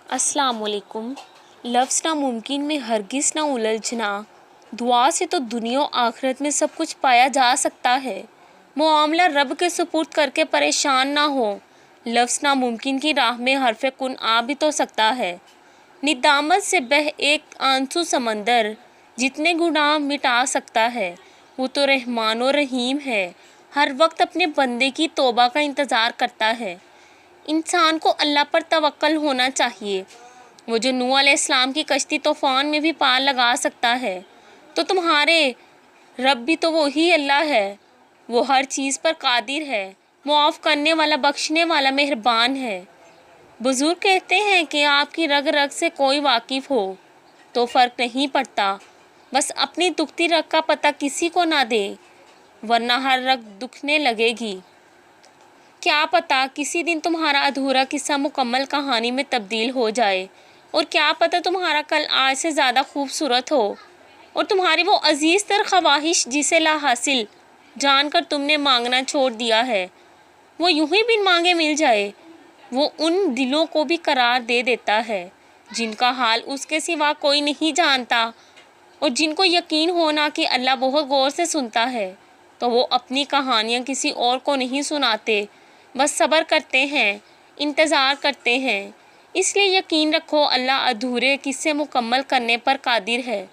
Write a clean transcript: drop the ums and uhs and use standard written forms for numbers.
السلام علیکم۔ لفظ ناممکن میں ہرگز نہ الجھنا، دعا سے تو دنیا و آخرت میں سب کچھ پایا جا سکتا ہے۔ معاملہ رب کے سپرد کر کے پریشان نہ ہو۔ لفظ ناممکن کی راہ میں حرف کن آ بھی تو سکتا ہے۔ ندامت سے بہہ ایک آنسو سمندر جتنے گناہ مٹا سکتا ہے۔ وہ تو رحمان و رحیم ہے، ہر وقت اپنے بندے کی توبہ کا انتظار کرتا ہے۔ انسان کو اللہ پر توکل ہونا چاہیے۔ وہ جو نوح علیہ السلام کی کشتی طوفان میں بھی پار لگا سکتا ہے، تو تمہارے رب بھی تو وہی اللہ ہے۔ وہ ہر چیز پر قادر ہے، معاف کرنے والا، بخشنے والا، مہربان ہے۔ بزرگ کہتے ہیں کہ آپ کی رگ رگ سے کوئی واقف ہو تو فرق نہیں پڑتا، بس اپنی دکھتی رگ کا پتہ کسی کو نہ دے، ورنہ ہر رگ دکھنے لگے گی۔ کیا پتہ کسی دن تمہارا ادھورا قصہ مکمل کہانی میں تبدیل ہو جائے، اور کیا پتہ تمہارا کل آج سے زیادہ خوبصورت ہو، اور تمہاری وہ عزیز تر خواہش جسے لا حاصل جان کر تم نے مانگنا چھوڑ دیا ہے، وہ یوں ہی بن مانگے مل جائے۔ وہ ان دلوں کو بھی قرار دے دیتا ہے جن کا حال اس کے سوا کوئی نہیں جانتا، اور جن کو یقین ہونا کہ اللہ بہت غور سے سنتا ہے، تو وہ اپنی کہانیاں کسی اور کو نہیں سناتے، بس صبر کرتے ہیں، انتظار کرتے ہیں۔ اس لیے یقین رکھو، اللہ ادھورے قصے مکمل کرنے پر قادر ہے۔